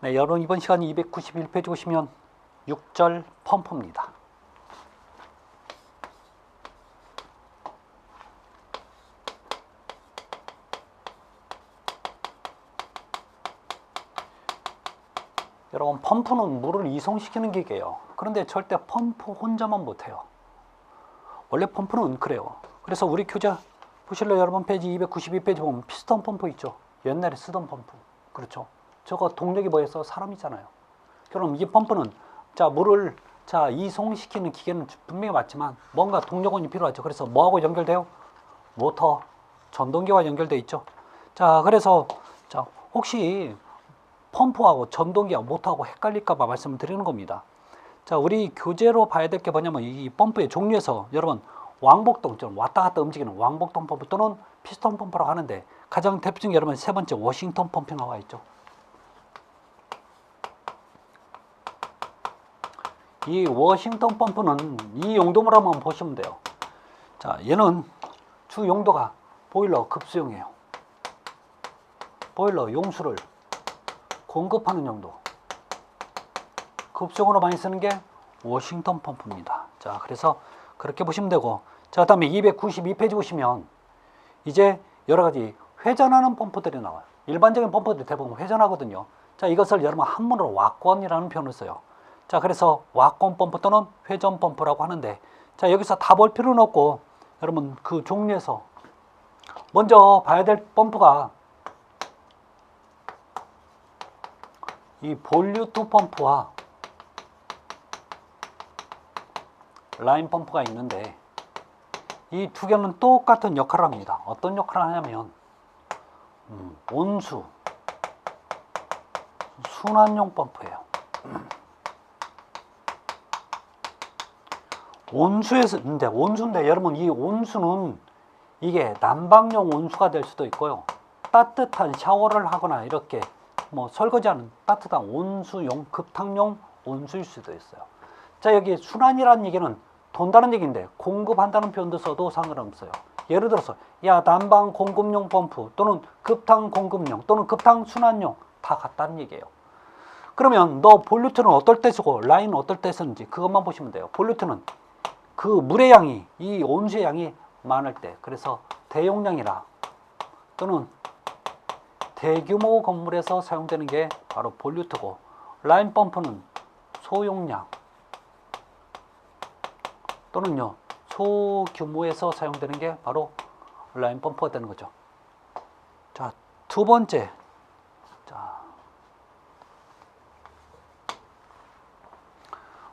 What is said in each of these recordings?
네, 여러분 이번 시간 291페이지 보시면 6절 펌프입니다. 여러분 펌프는 물을 이송시키는 기계예요. 그런데 절대 펌프 혼자만 못해요. 원래 펌프는 그래요. 그래서 우리 교재 보실래요? 여러분 페이지 292페이지 보면 피스톤 펌프 있죠. 옛날에 쓰던 펌프. 그렇죠. 저거 동력이 뭐였어? 사람이잖아요. 그럼 이 펌프는 물을 이송시키는 기계는 분명히 맞지만 뭔가 동력원이 필요하죠. 그래서 뭐하고 연결돼요? 모터, 전동기와 연결돼 있죠. 그래서 혹시 펌프하고 전동기와 모터하고 헷갈릴까봐 말씀을 드리는 겁니다. 우리 교재로 봐야 될 게 뭐냐면 이 펌프의 종류에서 여러분 왕복동, 좀 왔다 갔다 움직이는 왕복동 펌프 또는 피스톤 펌프라고 하는데 가장 대표적인 여러분 세 번째 워싱턴 펌프 나와 있죠. 이 워싱턴 펌프는 이 용도물 한번 보시면 돼요. 얘는 주 용도가 보일러 급수용이에요. 보일러 용수를 공급하는 용도. 급수용으로 많이 쓰는 게 워싱턴 펌프입니다. 그래서 그렇게 보시면 되고, 그 다음에 292페이지 보시면 이제 여러 가지 회전하는 펌프들이 나와요. 일반적인 펌프들이 대부분 회전하거든요. 이것을 여러분 한문으로 왁건이라는 표현을 써요. 그래서 왁건 펌프 또는 회전 펌프라고 하는데, 여기서 다 볼 필요는 없고, 여러분 그 종류에서 먼저 봐야 될 펌프가 이 볼류트 펌프와 라인 펌프가 있는데, 이 두 개는 똑같은 역할을 합니다. 어떤 역할을 하냐면 온수, 순환용 펌프예요. 온수인데 여러분 이 온수는 이게 난방용 온수가 될 수도 있고요. 따뜻한 샤워를 하거나 이렇게 설거지하는 따뜻한 온수용, 급탕용 온수일 수도 있어요. 여기 순환이라는 얘기는 돈다는 얘기인데 공급한다는 표현도 써도 상관없어요. 예를 들어서 난방 공급용 펌프 또는 급탕 공급용 또는 급탕 순환용 다 같다는 얘기예요. 그러면 너 볼류트는 어떨 때 쓰고 라인은 어떨 때 쓰는지 그것만 보시면 돼요. 볼류트는 그 물의 양이, 이 온수의 양이 많을 때, 그래서 대용량이라 또는 대규모 건물에서 사용되는 게 바로 볼류트고, 라인 펌프는 소용량 또는요 소규모에서 사용되는 게 바로 라인 펌프가 되는 거죠. 두 번째,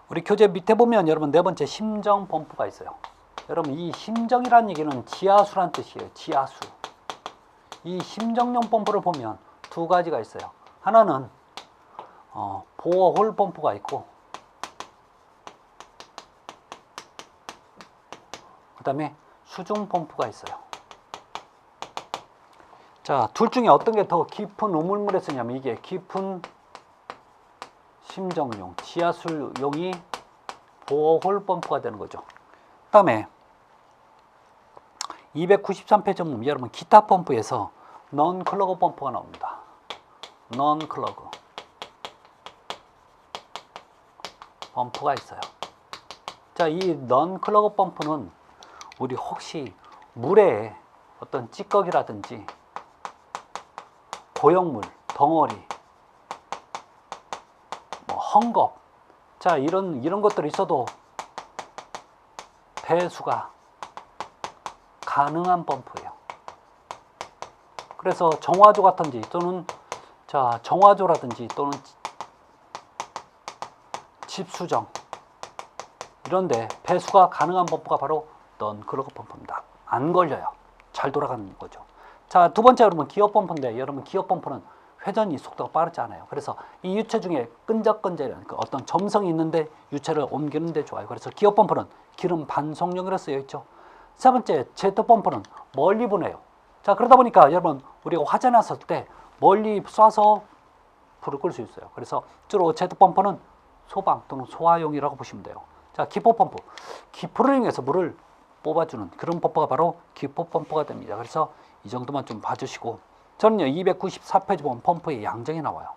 우리 교재 밑에 보면 여러분 네 번째 심정 펌프가 있어요. 여러분 이 심정이라는 얘기는 지하수란 뜻이에요. 지하수. 이 심정용 펌프를 보면 두 가지가 있어요. 하나는 보어홀 펌프가 있고, 그 다음에 수중 펌프가 있어요. 둘 중에 어떤 게 더 깊은 우물물에 쓰냐면 이게 깊은 심정용, 지하수용이 보어홀 펌프가 되는 거죠. 그 다음에 293페이지 보면 여러분 기타 펌프에서 넌 클러그 펌프가 나옵니다. 넌 클러그 펌프가 있어요. 이 넌 클러그 펌프는 우리 혹시 물에 어떤 찌꺼기라든지 고형물, 덩어리, 헝겊, 이런 것들이 있어도 배수가 가능한 펌프예요. 그래서 정화조 같은지 또는 정화조라든지 또는 집수정 이런데 배수가 가능한 펌프가 바로 넌 클러그 펌프입니다. 안 걸려요. 잘 돌아가는 거죠. 두 번째 여러분 기어 펌프인데, 여러분 기어 펌프는 회전이 속도가 빠르지 않아요. 그래서 이 유체 중에 끈적끈적한 어떤 점성이 있는데 유체를 옮기는 데 좋아요. 그래서 기어 펌프는 기름 반송용으로 쓰여 있죠. 세 번째 제트 펌프는 멀리 보내요. 그러다 보니까 여러분 우리가 화재 났을 때 멀리 쏴서 불을 끌 수 있어요. 그래서 주로 제트 펌프는 소방 또는 소화용이라고 보시면 돼요. 기포 펌프, 기포를 이용해서 물을 뽑아주는 그런 펌프가 바로 기포 펌프가 됩니다. 그래서 이 정도만 좀 봐주시고, 저는요 294페이지 보면 펌프의 양정이 나와요.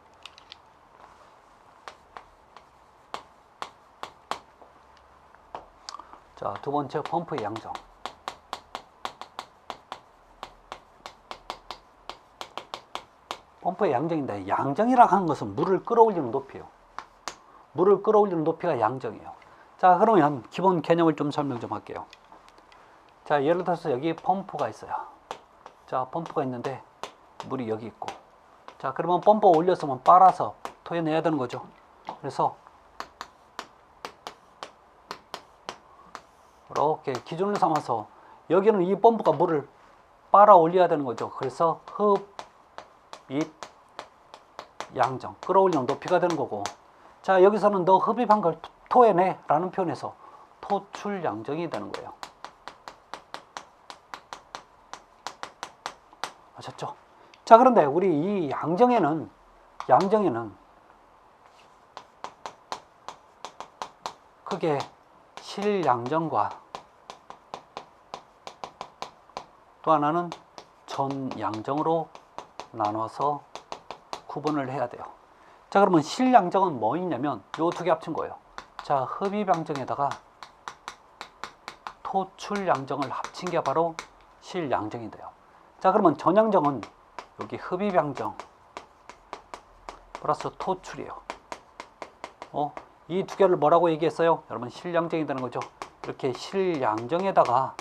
자, 두 번째 펌프의 양정. 펌프의 양정인데, 양정이라 하는 것은 물을 끌어올리는 높이요. 물을 끌어올리는 높이가 양정이에요. 자, 그러면 기본 개념을 좀 설명 좀 할게요. 자, 예를 들어서 여기 펌프가 있어요. 자, 펌프가 있는데 물이 여기 있고, 자, 그러면 펌프 올렸으면 빨아서 토해내야 되는 거죠. 그래서 이렇게 기준을 삼아서 여기는 이 펌프가 물을 빨아 올려야 되는 거죠. 그래서 흡, 입, 양정, 끌어올리는 높이가 되는 거고, 자, 여기서는 너 흡입한 걸 토해내 라는 표현에서 토출 양정이 되는 거예요. 아셨죠? 자, 그런데 우리 이 양정에는 크게 실양정과 또 하나는 전양정으로 나눠서 구분을 해야 돼요. 자, 그러면 실양정은 뭐 있냐면 요 두 개 합친 거예요. 자, 흡입양정에다가 토출양정을 합친 게 바로 실양정이 돼요. 자, 그러면 전양정은 여기 흡입양정 플러스 토출이에요. 이 두 개를 뭐라고 얘기했어요? 여러분, 실양정이 되는 거죠. 이렇게 실양정에다가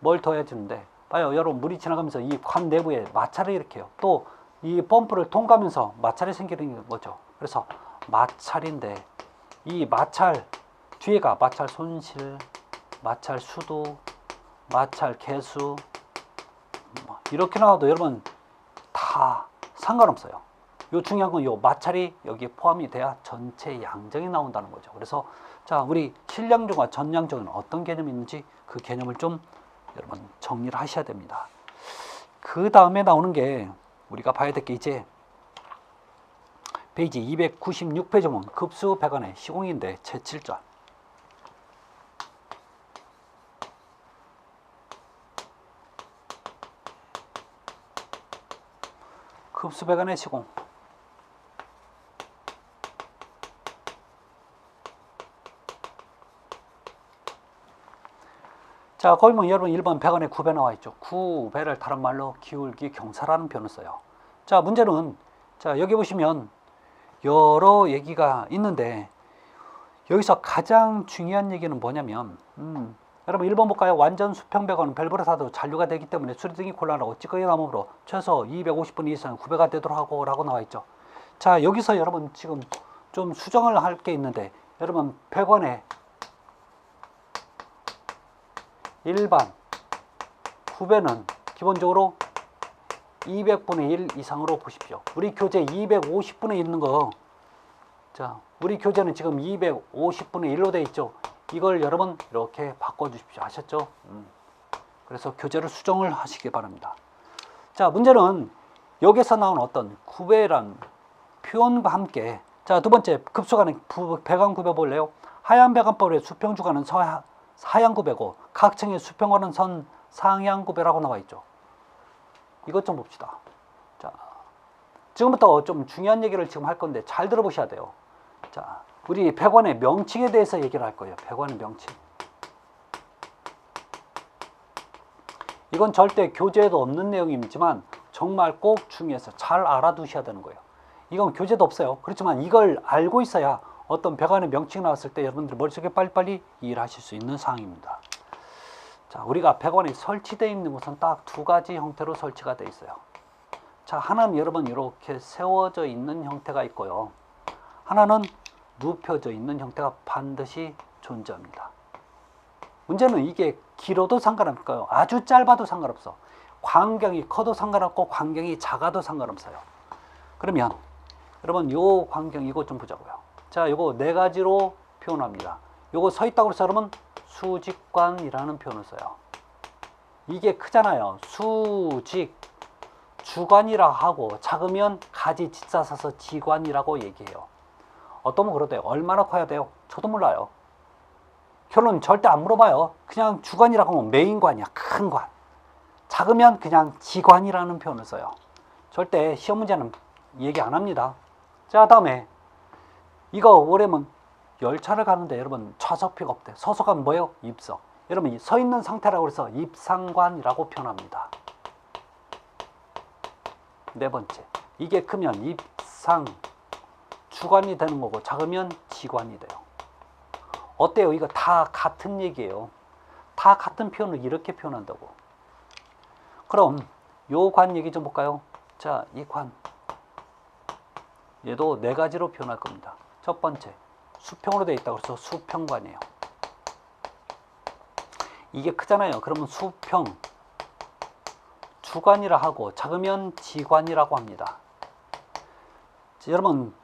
뭘 더해 주는데, 봐요, 여러분, 물이 지나가면서 이 관 내부에 마찰을 일으켜요. 또 이 펌프를 통과하면서 마찰이 생기는 거죠. 그래서 마찰인데, 이 마찰 뒤에가 마찰 손실, 마찰 수도, 마찰 개수 이렇게 나와도 여러분 다 상관없어요. 요 중요한 건 요 마찰이 여기 포함이 돼야 전체 양정이 나온다는 거죠. 그래서 자, 우리 실양정과 전양정은 어떤 개념이 있는지 그 개념을 좀 여러분 정리를 하셔야 됩니다. 그 다음에 나오는 게 우리가 봐야 될 게 이제 페이지 296페이지 보면 급수 배관의 시공인데 제7절. 급수 배관의 시공. 자, 거기 보면 여러분 1번 배관에 구배 나와 있죠. 구배를 다른 말로 기울기 경사라는 표현을 써요. 자, 문제는 자, 여기 보시면 여러 얘기가 있는데 여기서 가장 중요한 얘기는 뭐냐면 여러분 1번 볼까요? 완전 수평 배관은 밸브를 사도 잔류가 되기 때문에 수리등이 곤란하고 찌꺼기 나무로 최소 250분 이상 구배가 되도록 하고 라고 나와 있죠. 자, 여기서 여러분 지금 좀 수정을 할 게 있는데, 여러분 배관에 일반 구배는 기본적으로 200분의 1 이상으로 보십시오. 우리 교재 250분의 1 있는 거, 자, 우리 교재는 지금 250분의 1로 돼 있죠. 이걸 여러분 이렇게 바꿔주십시오. 아셨죠? 그래서 교재를 수정을 하시기 바랍니다. 자, 문제는 여기서 나온 어떤 구배란 표현과 함께, 자, 두 번째 급수간의 배관 구배 볼래요? 하얀 배관법의 수평 주간은 하향 구배고 각 층의 수평관은 선 상향 구배라고 나와 있죠. 이것 좀 봅시다. 자, 지금부터 좀 중요한 얘기를 지금 할 건데 잘 들어보셔야 돼요. 자, 우리 배관의 명칭에 대해서 얘기를 할 거예요. 배관의 명칭. 이건 절대 교재에도 없는 내용이지만 정말 꼭 중요해서 잘 알아두셔야 되는 거예요. 이건 교재도 없어요. 그렇지만 이걸 알고 있어야 어떤 배관의 명칭이 나왔을 때 여러분들 머릿속에 빨리빨리 이해를 하실 수 있는 사항입니다. 자, 우리가 배관이 설치되어 있는 곳은 딱 두 가지 형태로 설치가 되어 있어요. 자, 하나는 여러분 이렇게 세워져 있는 형태가 있고요. 하나는 눕혀져 있는 형태가 반드시 존재합니다. 문제는 이게 길어도 상관없고요. 아주 짧아도 상관없어. 광경이 커도 상관없고 광경이 작아도 상관없어요. 그러면 여러분 요 광경 이거 좀 보자고요. 자, 요거 네 가지로 표현합니다. 요거 서 있다고 해서 여러분 수직관이라는 표현을 써요. 이게 크잖아요. 수직 주관이라 하고 작으면 가지 짓사 써서 지관이라고 얘기해요. 어떤 분 그러대요. 얼마나 커야 돼요? 저도 몰라요. 결론 절대 안 물어봐요. 그냥 주관이라고 하면 메인관이야. 큰 관. 작으면 그냥 지관이라는 표현을 써요. 절대 시험 문제는 얘기 안 합니다. 자, 다음에 이거 뭐냐면 열차를 가는데 여러분 좌석 픽업 때 서서 가면 뭐예요? 입석. 여러분 서 있는 상태라고 해서 입상관이라고 표현합니다. 네 번째, 이게 크면 입상 주관이 되는 거고 작으면 지관이 돼요. 어때요? 이거 다 같은 얘기예요. 다 같은 표현을 이렇게 표현한다고. 그럼 요 관 얘기 좀 볼까요? 자, 이 관 얘도 네 가지로 표현할 겁니다. 첫 번째, 수평으로 되어 있다고 해서 수평관이에요. 이게 크잖아요. 그러면 수평 주관이라 하고 작으면 지관이라고 합니다. 여러분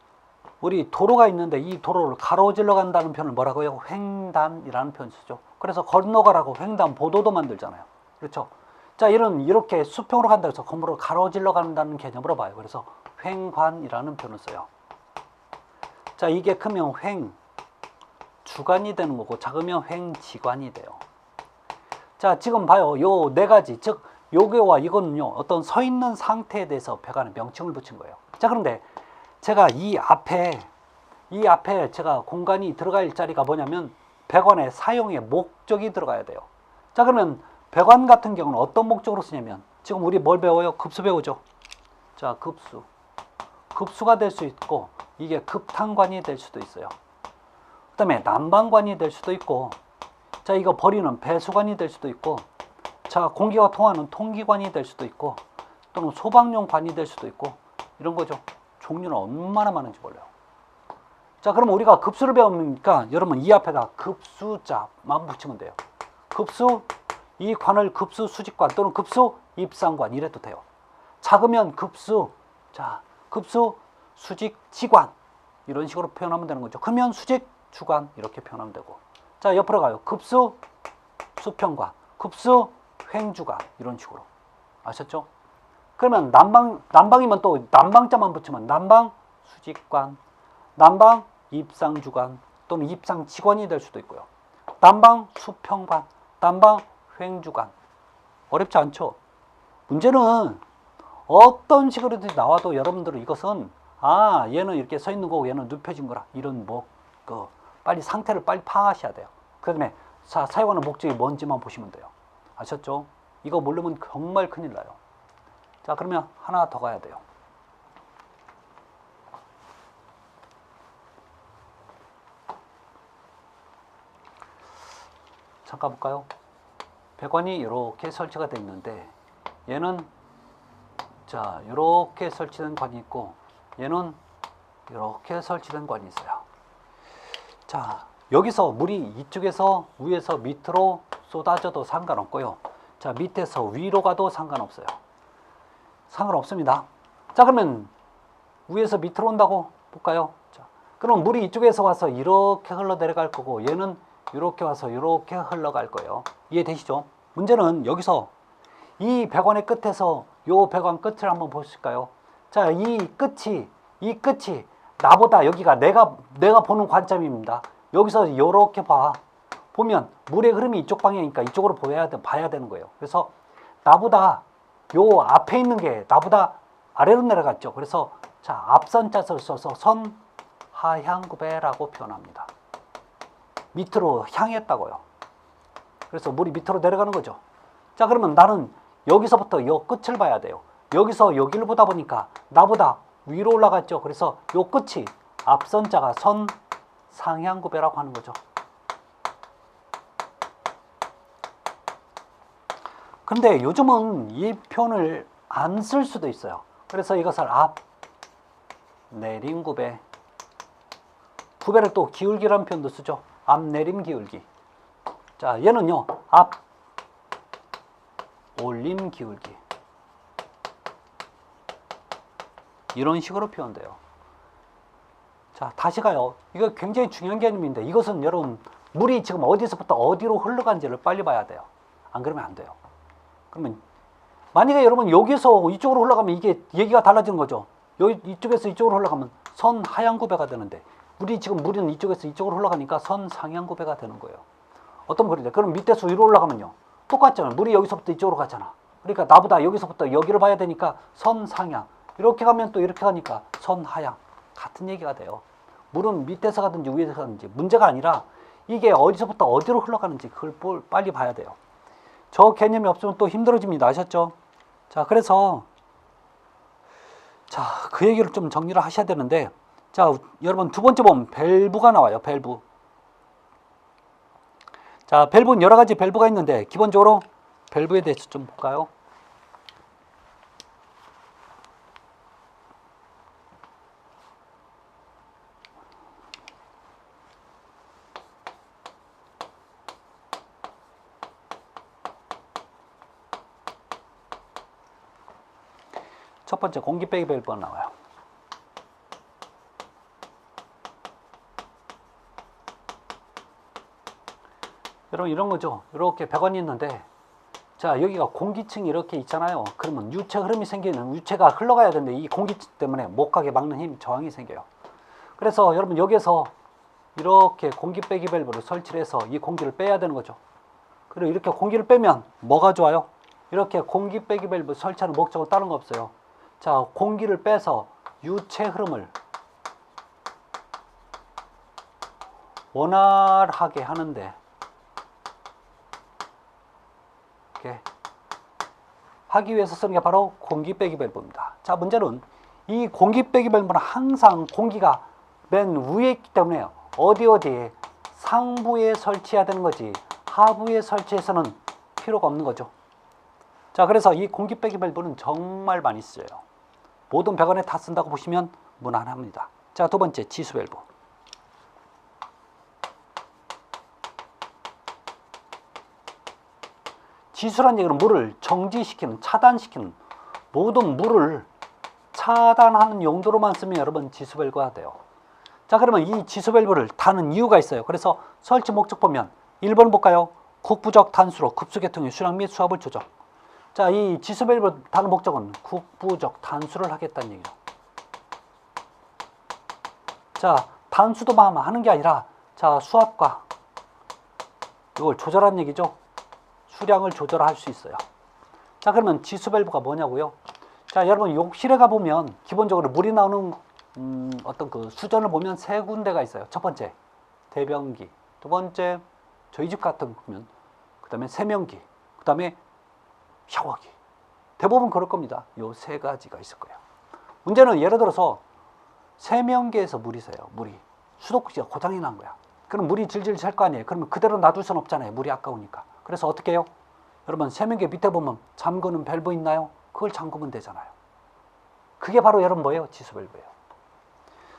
우리 도로가 있는데 이 도로를 가로질러 간다는 표현을 뭐라고요? 횡단이라는 표현 쓰죠. 그래서 건너가라고 횡단 보도도 만들잖아요. 그렇죠? 자, 이렇게 수평으로 간다 해서 건물을 가로질러 간다는 개념으로 봐요. 그래서 횡관이라는 표현을 써요. 자, 이게 크면 횡 주관이 되는 거고 작으면 횡지관이 돼요. 자, 지금 봐요. 요 네 가지, 즉 요게와 이거는요 어떤 서 있는 상태에 대해서 배관에 명칭을 붙인 거예요. 자, 그런데 제가 이 앞에 제가 공간이 들어갈 자리가 뭐냐면 배관의 사용의 목적이 들어가야 돼요. 자, 그러면 배관 같은 경우는 어떤 목적으로 쓰냐면 지금 우리 뭘 배워요? 급수 배우죠. 자, 급수가 될 수 있고 이게 급탄관이 될 수도 있어요. 그 다음에 난방관이 될 수도 있고, 자, 이거 버리는 배수관이 될 수도 있고, 자, 공기가 통하는 통기관이 될 수도 있고, 또는 소방용 관이 될 수도 있고, 이런 거죠. 종류는 얼마나 많은지 몰라요. 자, 그럼 우리가 급수를 배우니까 여러분 이 앞에가 급수자만 붙이면 돼요. 급수, 이 관을 급수 수직관 또는 급수 입상관 이래도 돼요. 작으면 급수, 자, 급수 수직 지관 이런 식으로 표현하면 되는 거죠. 크면 수직 주관 이렇게 표현하면 되고, 자, 옆으로 가요. 급수 수평관, 급수 횡주관 이런 식으로. 아셨죠? 그러면 난방이면 또 난방자만 붙이면 난방 수직관, 난방 입상주관 또는 입상지관이 될 수도 있고요. 난방 수평관, 난방 횡주관. 어렵지 않죠? 문제는 어떤 식으로든 나와도 여러분들은 이것은 얘는 이렇게 서 있는 거고 얘는 눕혀진 거라, 이런 빨리 상태를 빨리 파악하셔야 돼요. 그 다음에 사용하는 목적이 뭔지만 보시면 돼요. 아셨죠? 이거 모르면 정말 큰일 나요. 자, 그러면 하나 더 가야 돼요. 잠깐 볼까요? 배관이 이렇게 설치가 되어 있는데 얘는 자, 이렇게 설치된 관이 있고 얘는 이렇게 설치된 관이 있어요. 자, 여기서 물이 이쪽에서 위에서 밑으로 쏟아져도 상관없고요. 자, 밑에서 위로 가도 상관없어요. 상관없습니다. 자, 그러면 위에서 밑으로 온다고 볼까요? 자, 그럼 물이 이쪽에서 와서 이렇게 흘러 내려갈 거고 얘는 이렇게 와서 이렇게 흘러갈 거예요. 이해되시죠? 문제는 여기서 이 배관의 끝에서 요 배관 끝을 한번 보실까요? 자, 이 끝이 나보다 여기가 내가 보는 관점입니다. 여기서 이렇게 보면 물의 흐름이 이쪽 방향이니까 이쪽으로 봐야 되는 거예요. 그래서 나보다 요 앞에 있는 게 나보다 아래로 내려갔죠. 그래서 자, 앞선 자석을 써서 선하향구배라고 표현합니다. 밑으로 향했다고요. 그래서 물이 밑으로 내려가는 거죠. 자, 그러면 나는 여기서부터 요 끝을 봐야 돼요. 여기서 여기를 보다 보니까 나보다 위로 올라갔죠. 그래서 요 끝이 앞선 자가 선상향구배라고 하는 거죠. 근데 요즘은 이 표현을 안 쓸 수도 있어요. 그래서 이것을 앞내림구배, 구배를 또 기울기라는 표현도 쓰죠. 앞내림 기울기. 자, 얘는요 앞올림 기울기 이런 식으로 표현돼요. 자, 다시 가요. 이거 굉장히 중요한 개념인데 이것은 여러분 물이 지금 어디서부터 어디로 흘러간지를 빨리 봐야 돼요. 안 그러면 안 돼요. 그러면 만약에 여러분 여기서 이쪽으로 흘러가면 이게 얘기가 달라지는 거죠. 이쪽에서 이쪽으로 흘러가면 선하향구배가 되는데 물은 이쪽에서 이쪽으로 흘러가니까 선상향구배가 되는 거예요. 어떤 거리죠? 그럼 밑에서 위로 올라가면요 똑같잖아요. 물이 여기서부터 이쪽으로 가잖아. 그러니까 나보다 여기서부터 여기를 봐야 되니까 선상향, 이렇게 가면 또 이렇게 가니까 선하향, 같은 얘기가 돼요. 물은 밑에서 가든지 위에서 가든지 문제가 아니라 이게 어디서부터 어디로 흘러가는지 그걸 빨리 봐야 돼요. 저 개념이 없으면 또 힘들어집니다. 아셨죠? 자, 그래서 자, 그 얘기를 좀 정리를 하셔야 되는데, 자, 여러분 두 번째 보면 밸브가 나와요. 밸브. 자, 밸브는 여러 가지 밸브가 있는데 기본적으로 밸브에 대해서 좀 볼까요? 첫 번째 공기 빼기 밸브가 나와요. 여러분 이런 거죠. 이렇게 배관이 있는데, 자, 여기가 공기층이 이렇게 있잖아요. 그러면 유체 흐름이 생기는, 유체가 흘러가야 되는데 이 공기층 때문에 못 가게 막는 힘, 저항이 생겨요. 그래서 여러분 여기에서 이렇게 공기 빼기 밸브를 설치를 해서 이 공기를 빼야 되는 거죠. 그리고 이렇게 공기를 빼면 뭐가 좋아요? 이렇게 공기 빼기 밸브 설치하는 목적은 다른 거 없어요. 자, 공기를 빼서 유체 흐름을 원활하게 하는데, 이렇게 하기 위해서 쓰는 게 바로 공기 빼기 밸브입니다. 자, 문제는 이 공기 빼기 밸브는 항상 공기가 맨 위에 있기 때문에 어디에 상부에 설치해야 되는 거지 하부에 설치해서는 필요가 없는 거죠. 자, 그래서 이 공기 빼기 밸브는 정말 많이 쓰여요. 모든 배관에 다 쓴다고 보시면 무난합니다. 자, 두 번째 지수 밸브. 지수란 얘기는 물을 정지시키는, 차단시키는, 모든 물을 차단하는 용도로만 쓰면 여러분 지수 밸브가 돼요. 자, 그러면 이 지수 밸브를 다는 이유가 있어요. 그래서 설치 목적 보면 1번 볼까요? 국부적 단수로 급수계통의 수량 및 수압을 조정. 자, 이 지수 밸브 다는 목적은 국부적 단수를 하겠다는 얘기죠. 자, 단수도만 하는 게 아니라, 자, 수압과 이걸 조절하는 얘기죠. 수량을 조절할 수 있어요. 자, 그러면 지수 밸브가 뭐냐고요? 자, 여러분 욕실에 가보면 기본적으로 물이 나오는 어떤 그 수전을 보면 세 군데가 있어요. 첫 번째 대변기, 두 번째 저희 집 같은 거 보면 그 다음에 세면기, 그 다음에 샤워기. 대부분 그럴 겁니다. 요 세 가지가 있을 거예요. 문제는 예를 들어서 세면기에서 물이 새요. 물이 수도꼭지가 고장이 난 거야. 그럼 물이 질질 셀 거 아니에요. 그러면 그대로 놔둘 수는 없잖아요. 물이 아까우니까. 그래서 어떻게 해요? 여러분 세면기 밑에 보면 잠그는 밸브 있나요? 그걸 잠그면 되잖아요. 그게 바로 여러분 뭐예요? 지수 밸브예요.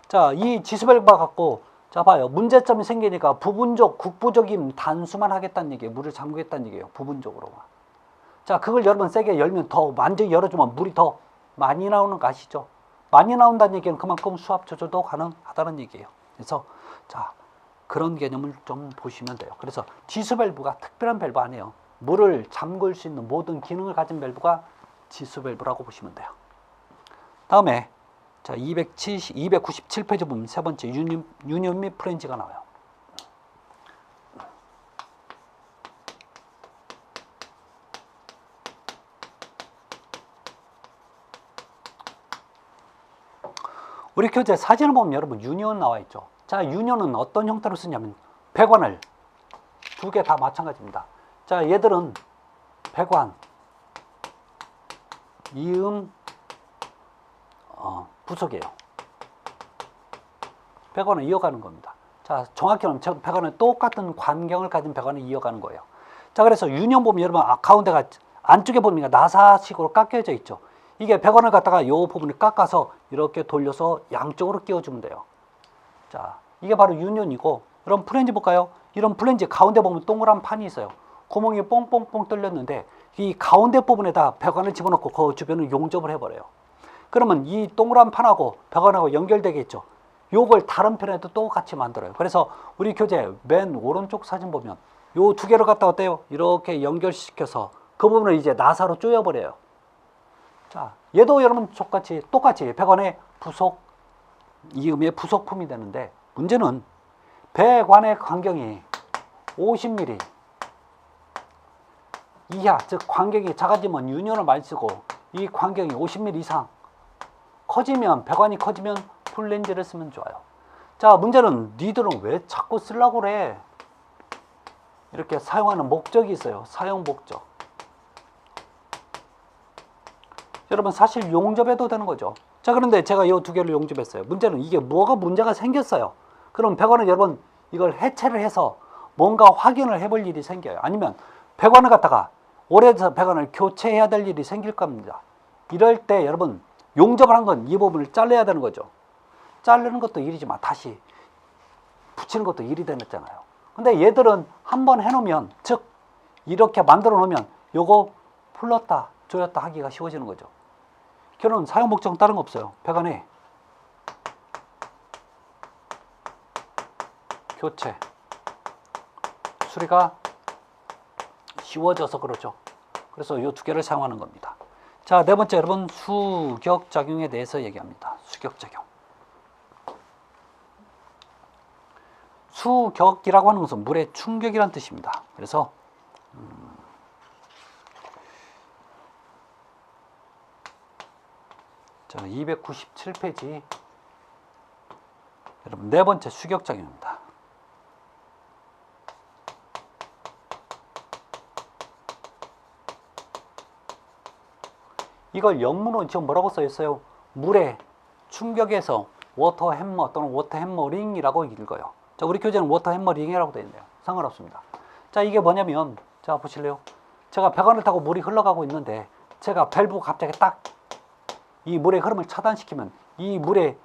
자, 이 지수 밸브가 갖고, 자, 봐요. 문제점이 생기니까 부분적, 국부적인 단수만 하겠다는 얘기예요. 물을 잠그겠다는 얘기예요. 부분적으로만. 자, 그걸 여러분 세게 열면 더 완전히 열어주면 물이 더 많이 나오는 거 아시죠? 많이 나온다는 얘기는 그만큼 수압 조절도 가능하다는 얘기예요. 그래서 자, 그런 개념을 좀 보시면 돼요. 그래서 지수 밸브가 특별한 밸브 아니에요. 물을 잠글 수 있는 모든 기능을 가진 밸브가 지수 밸브라고 보시면 돼요. 다음에 자, 297페이지 보면 세 번째 유니온 및 프렌지가 나와요. 우리 교재 사진을 보면 여러분 유니온 나와 있죠. 자, 유니온은 어떤 형태로 쓰냐면 배관을 두 개 다 마찬가지입니다. 자, 얘들은 배관, 이음, 부속이에요. 배관을 이어가는 겁니다. 자, 정확히 말하면 배관은 똑같은 광경을 가진 배관을 이어가는 거예요. 자, 그래서 유니온 보면 여러분 가운데가 안쪽에 보면 나사식으로 깎여져 있죠. 이게 배관을 갖다가 요 부분을 깎아서 이렇게 돌려서 양쪽으로 끼워주면 돼요. 자, 이게 바로 유니온이고, 이런 플랜지 볼까요? 이런 플랜지 가운데 보면 동그란 판이 있어요. 구멍이 뽕뽕뽕 뚫렸는데 이 가운데 부분에다 배관을 집어넣고 그 주변을 용접을 해버려요. 그러면 이 동그란 판하고 배관하고 연결되겠죠. 요걸 다른 편에도 또 같이 만들어요. 그래서 우리 교재 맨 오른쪽 사진 보면 요 두 개를 갖다 어때요? 이렇게 연결시켜서 그 부분을 이제 나사로 조여버려요. 자, 얘도 여러분 똑같이 배관의 부속, 이음의 부속품이 되는데, 문제는 배관의 간격이 50mm 이하, 즉 간격이 작아지면 유니온을 많이 쓰고, 이 간격이 50mm 이상 커지면, 배관이 커지면 플랜지를 쓰면 좋아요. 자, 문제는 니들은 왜 자꾸 쓰려고 그래? 이렇게 사용하는 목적이 있어요. 사용 목적. 여러분 사실 용접해도 되는 거죠. 자, 그런데 제가 이 두 개를 용접했어요. 문제는 이게 뭐가 문제가 생겼어요. 그럼 100원은 여러분 이걸 해체를 해서 뭔가 확인을 해볼 일이 생겨요. 아니면 100원을 갖다가 오래돼서 100원을 교체해야 될 일이 생길 겁니다. 이럴 때 여러분 용접을 한 건 이 부분을 잘라야 되는 거죠. 자르는 것도 일이지만 다시 붙이는 것도 일이 되잖아요. 근데 얘들은 한번 해놓으면, 즉 이렇게 만들어 놓으면 요거 풀렀다 조였다 하기가 쉬워지는 거죠. 결론은 사용 목적은 다른 거 없어요. 100원에 교체 수리가 쉬워져서 그렇죠. 그래서 이 두 개를 사용하는 겁니다. 자, 네 번째 여러분 수격작용에 대해서 얘기합니다. 수격작용. 수격이라고 하는 것은 물의 충격이라는 뜻입니다. 그래서 자, 297페이지 여러분 네 번째 수격작용입니다. 이걸 영문은 지금 뭐라고 써 있어요? 물의 충격에서 워터 해머 또는 워터 해머링이라고 읽어요. 자, 우리 교재는 워터 해머링이라고 되어 있네요. 상관없습니다. 자, 이게 뭐냐면, 자, 보실래요? 제가 배관을 타고 물이 흘러가고 있는데, 제가 밸브가 갑자기 딱 이 물의 흐름을 차단시키면, 이 물의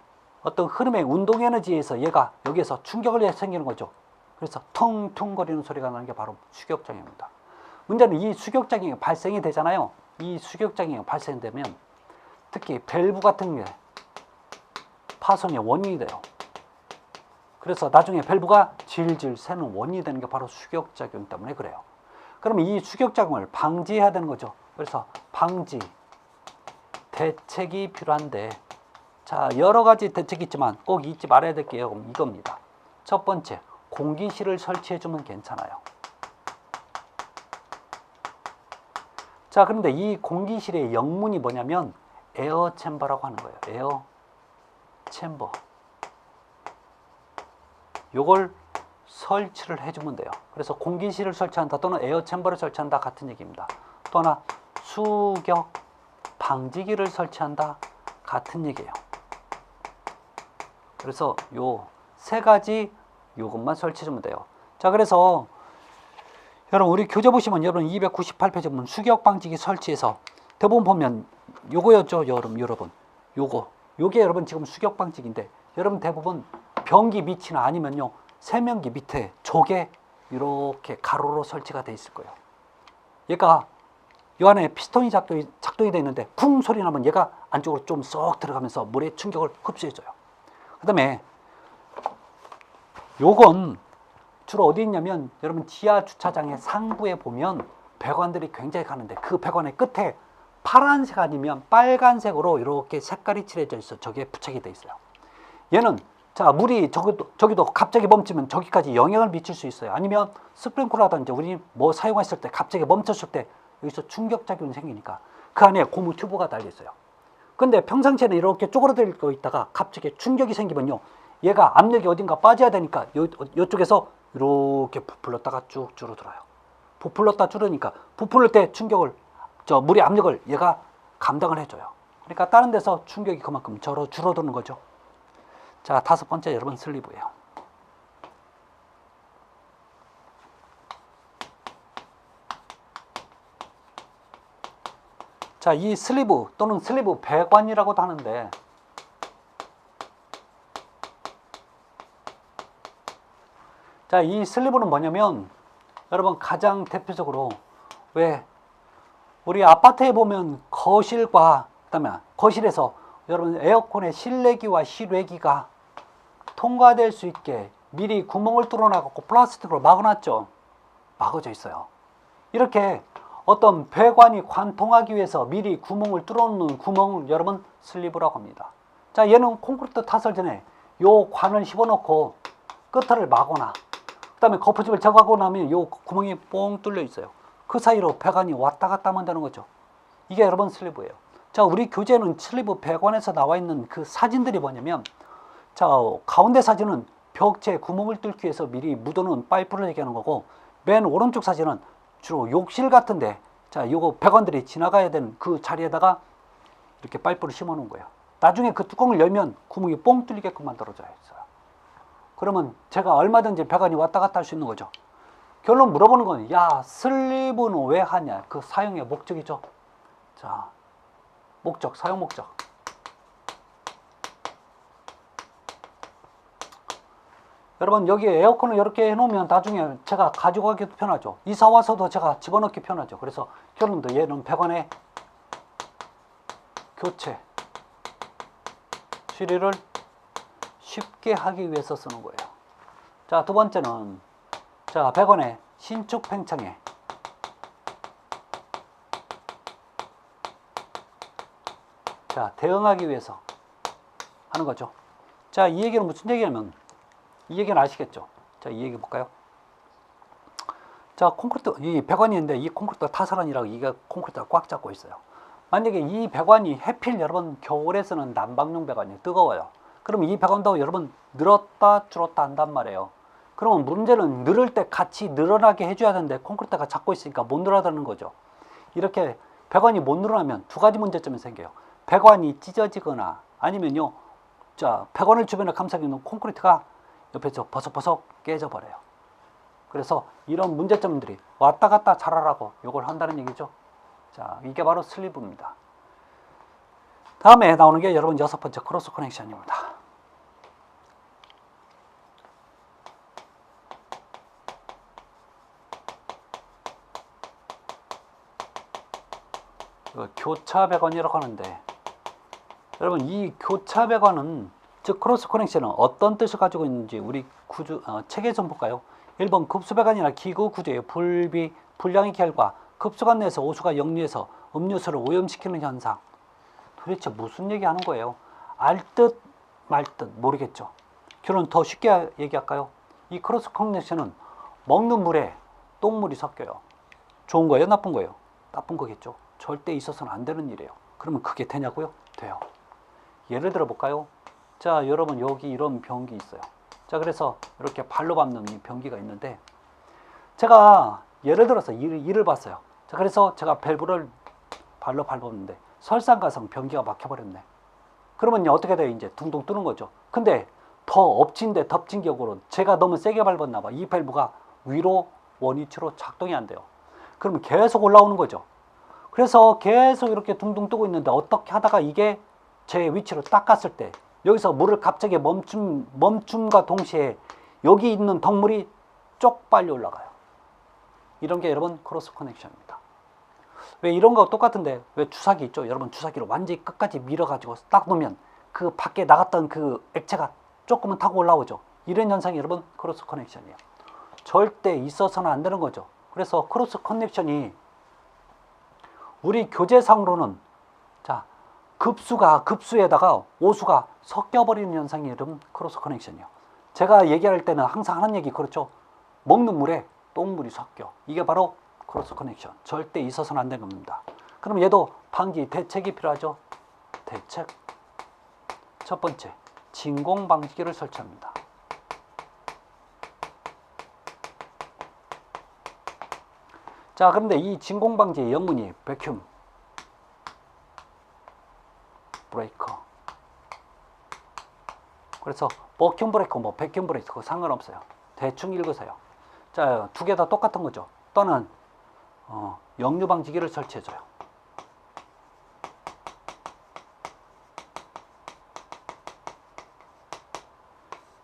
어떤 흐름의 운동 에너지에서 얘가 여기에서 충격을 생기는 거죠. 그래서 퉁퉁거리는 소리가 나는 게 바로 수격작용입니다. 문제는 이 수격작용이 발생이 되잖아요. 이 수격작용이 발생되면 특히 밸브 같은 게 파손의 원인이 돼요. 그래서 나중에 밸브가 질질 새는 원인이 되는 게 바로 수격작용 때문에 그래요. 그럼 이 수격작용을 방지해야 되는 거죠. 그래서 방지 대책이 필요한데, 자, 여러 가지 대책이 있지만 꼭 잊지 말아야 될 게 이겁니다. 첫 번째, 공기실을 설치해 주면 괜찮아요. 자, 그런데 이 공기실의 영문이 뭐냐면 에어 챔버라고 하는 거예요. 에어 챔버. 요걸 설치를 해주면 돼요. 그래서 공기실을 설치한다 또는 에어 챔버를 설치한다 같은 얘기입니다. 또 하나 수격 방지기를 설치한다 같은 얘기예요. 그래서 요 세 가지 요것만 설치해주면 돼요. 자, 그래서 여러분 우리 교재 보시면 여러분 298페이지 보면 수격 방지기 설치해서 대부분 보면 요거였죠. 여러분 요게 여러분 지금 수격 방지기인데, 여러분 대부분 변기 밑이나 아니면요 세면기 밑에 조개 이렇게 가로로 설치가 돼 있을 거예요. 얘가 요 안에 피스톤이 작동이 돼 있는데 쿵 소리 나면 얘가 안쪽으로 좀 쏙 들어가면서 물의 충격을 흡수해줘요. 그 다음에 요건 주로 어디 있냐면 여러분 지하 주차장의 상부에 보면 배관들이 굉장히 가는데 그 배관의 끝에 파란색 아니면 빨간색으로 이렇게 색깔이 칠해져 있어. 저게 부착이 돼 있어요. 얘는 자, 물이 저기도 갑자기 멈추면 저기까지 영향을 미칠 수 있어요. 아니면 스프링클러라든지 우리 뭐 사용했을 때 갑자기 멈췄을 때 여기서 충격작용이 생기니까 그 안에 고무 튜브가 달려 있어요. 근데 평상시에는 이렇게 쪼그라들고 있다가 갑자기 충격이 생기면요 얘가 압력이 어딘가 빠져야 되니까 이쪽에서 이렇게 부풀렀다가 쭉 줄어들어요. 부풀렀다 줄으니까 부풀릴 때 충격을 물의 압력을 얘가 감당을 해줘요. 그러니까 다른 데서 충격이 그만큼 줄어드는 거죠. 자, 다섯 번째 여러분 슬리브예요. 자, 이 슬리브 또는 슬리브 배관이라고도 하는데, 자, 이 슬리브는 뭐냐면 여러분 가장 대표적으로 왜 우리 아파트에 보면 거실과 그다음에 거실에서 여러분 에어컨의 실내기와 실외기가 통과될 수 있게 미리 구멍을 뚫어놔갖고 플라스틱으로 막아놨죠. 막아져 있어요. 이렇게 어떤 배관이 관통하기 위해서 미리 구멍을 뚫어놓는 구멍을 여러분 슬리브라고 합니다. 자, 얘는 콘크리트 타설 전에 요 관을 씹어놓고 끝을 막거나 그 다음에 거푸집을 제거하고 나면 요 구멍이 뽕 뚫려 있어요. 그 사이로 배관이 왔다 갔다 하면 되는 거죠. 이게 여러분 슬리브예요. 자, 우리 교재는 슬리브 배관에서 나와 있는 그 사진들이 뭐냐면 자, 가운데 사진은 벽체 구멍을 뚫기 위해서 미리 묻어놓은 파이프를 얘기하는 거고, 맨 오른쪽 사진은 주로 욕실 같은데, 자, 요거 배관들이 지나가야 되는 그 자리에다가 이렇게 파이프를 심어 놓은 거예요. 나중에 그 뚜껑을 열면 구멍이 뻥 뚫리게끔 만들어져 있어요. 그러면 제가 얼마든지 배관이 왔다 갔다 할 수 있는 거죠. 결론 물어보는 건, 야, 슬립은 왜 하냐? 그 사용의 목적이죠. 자, 목적, 사용 목적. 여러분, 여기 에어컨을 이렇게 해놓으면 나중에 제가 가지고 가기도 편하죠. 이사 와서도 제가 집어넣기 편하죠. 그래서 결론도 얘는 배관의 교체, 수리를 쉽게 하기 위해서 쓰는 거예요. 자, 두 번째는, 자, 배관의 신축 팽창에 자, 대응하기 위해서 하는 거죠. 자, 이 얘기는 무슨 얘기냐면, 이 얘기는 아시겠죠? 자, 이 얘기 볼까요? 자, 콘크리트, 이 배관이 있는데 이 콘크리트가 타설한이라고 이게 콘크리트가 꽉 잡고 있어요. 만약에 이 배관이 해필 여러분 겨울에 쓰는 난방용 배관이 뜨거워요. 그럼 이 배관도 여러분 늘었다 줄었다 한단 말이에요. 그러면 문제는 늘을 때 같이 늘어나게 해줘야 되는데 콘크리트가 잡고 있으니까 못 늘어나는 거죠. 이렇게 배관이 못 늘어나면 두 가지 문제점이 생겨요. 배관이 찢어지거나 아니면요, 자, 배관을 주변에 감싸고 있는 콘크리트가 옆에서 버석버석 깨져버려요. 그래서 이런 문제점들이 왔다 갔다 잘하라고 이걸 한다는 얘기죠. 자, 이게 바로 슬리브입니다. 다음에 나오는 게 여러분 6번째 크로스 커넥션입니다. 교차 배관이라고 하는데, 여러분 이 교차 배관은, 즉 크로스 커넥션은 어떤 뜻을 가지고 있는지 우리 책에 좀 볼까요? 1번 급수배관이나 기구 구조의 불비, 불량의 결과 급수관 내에서 오수가 역류해서 음료수를 오염시키는 현상. 도대체 무슨 얘기 하는 거예요? 알 듯 말 듯 모르겠죠. 결론 더 쉽게 얘기할까요? 이 크로스 커넥션은 먹는 물에 똥물이 섞여요. 좋은 거예요? 나쁜 거예요? 나쁜 거겠죠. 절대 있어서는 안 되는 일이에요. 그러면 그게 되냐고요? 돼요. 예를 들어 볼까요? 자, 여러분 여기 이런 변기 있어요. 자, 그래서 이렇게 발로 밟는 이 변기가 있는데, 제가 예를 들어서 일을 봤어요. 자, 그래서 제가 밸브를 발로 밟았는데 설상가상 변기가 막혀버렸네. 그러면 어떻게 돼요? 이제 둥둥 뜨는 거죠. 근데 더 엎친 데 덮친 격으로 제가 너무 세게 밟았나 봐. 이 밸브가 위로 원위치로 작동이 안 돼요. 그러면 계속 올라오는 거죠. 그래서 계속 이렇게 둥둥 뜨고 있는데 어떻게 하다가 이게 제 위치로 딱 갔을 때 여기서 물을 갑자기 멈춤과 동시에 여기 있는 덩물이 쪽 빨리 올라가요. 이런 게 여러분 크로스 커넥션입니다. 왜 이런 거 똑같은데 왜 주사기 있죠? 여러분 주사기로 완전히 끝까지 밀어가지고 딱 놓으면 그 밖에 나갔던 그 액체가 조금은 타고 올라오죠. 이런 현상이 여러분 크로스 커넥션이에요. 절대 있어서는 안 되는 거죠. 그래서 크로스 커넥션이 우리 교재상으로는, 자, 급수에다가 오수가 섞여버리는 현상이 여러분 크로스 커넥션이에요. 제가 얘기할 때는 항상 하는 얘기 그렇죠. 먹는 물에 똥물이 섞여. 이게 바로 크로스 커넥션. 절대 있어서는 안 되는 겁니다. 그럼 얘도 방지 대책이 필요하죠. 대책. 첫 번째, 진공 방지기를 설치합니다. 자, 그런데 이 진공 방지의 영문이 베큐um 브레이커. 그래서 버큐um 브레이커, 뭐 베큐um 브레이커 상관없어요. 대충 읽으세요. 자, 두 개 다 똑같은 거죠. 또는 역류 방지기를 설치해줘요.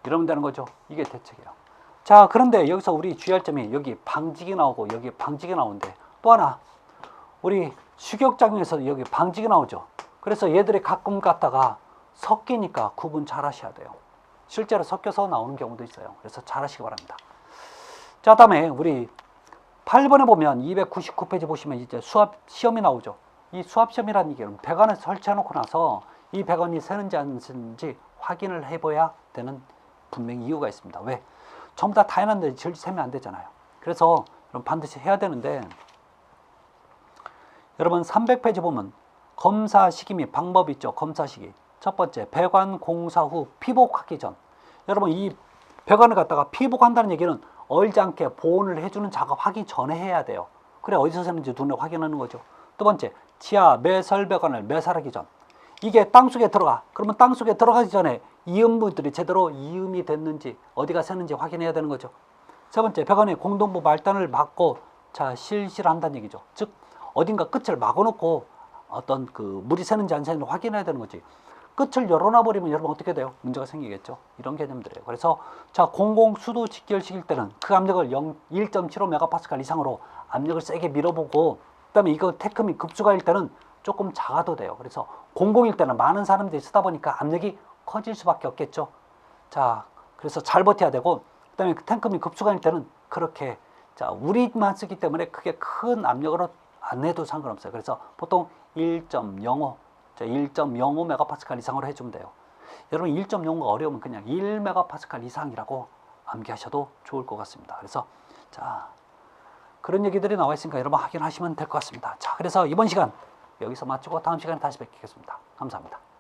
이러면 되는 거죠. 이게 대책이에요. 자, 그런데 여기서 우리 주의할 점이 여기 방지기 나오고 여기 방지기 나오는데, 또 하나 우리 수격작용에서 여기 방지기 나오죠. 그래서 얘들이 가끔 갖다가 섞이니까 구분 잘 하셔야 돼요. 실제로 섞여서 나오는 경우도 있어요. 그래서 잘 하시기 바랍니다. 자, 다음에 우리 8번에 보면 299페이지 보시면 이제 수압 시험이 나오죠. 이 수압 시험이라는 얘기는 배관을 설치해 놓고 나서 이 배관이 새는지 안 새는지 확인을 해봐야 되는 분명히 이유가 있습니다. 왜? 전부 다 해놨는데 절대 세면 안 되잖아요. 그래서 여러분 반드시 해야 되는데, 여러분 300페이지 보면 검사 시기 및 방법이 있죠. 검사 시기. 첫 번째, 배관 공사 후 피복하기 전. 여러분, 이 배관을 갖다가 피복한다는 얘기는 얼지 않게 보온을 해주는 작업하기 전에 해야 돼요. 그래 어디서 새는지 눈에 확인하는 거죠. 두 번째, 지하 매설 배관을 매설하기 전. 이게 땅속에 들어가. 그러면 땅속에 들어가기 전에 이음부들이 제대로 이음이 됐는지 어디가 새는지 확인해야 되는 거죠. 세 번째, 배관의 공동부 말단을 막고 자 실시한다는 얘기죠. 즉 어딘가 끝을 막아놓고 어떤 그 물이 새는지 안 새는지 확인해야 되는 거지. 끝을 열어놔 버리면 여러분 어떻게 돼요? 문제가 생기겠죠. 이런 개념들이에요. 그래서 자 공공 수도 직결식일 때는 그 압력을 1.75MPa 이상으로 압력을 세게 밀어보고, 그다음에 이거 테크 및 급수가일 때는 조금 작아도 돼요. 그래서 공공일 때는 많은 사람들이 쓰다 보니까 압력이 커질 수밖에 없겠죠. 자 그래서 잘 버텨야 되고, 그다음에 탱크 및 급수가일 때는 그렇게 자 우리만 쓰기 때문에 크게 큰 압력으로 안 해도 상관없어요. 그래서 보통 1.05 1.05MPa 이상으로 해주면 돼요. 여러분 1.05가 어려우면 그냥 1MPa 이상이라고 암기하셔도 좋을 것 같습니다. 그래서 자 그런 얘기들이 나와 있으니까 여러분 확인하시면 될 것 같습니다. 자 그래서 이번 시간 여기서 마치고 다음 시간에 다시 뵙겠습니다. 감사합니다.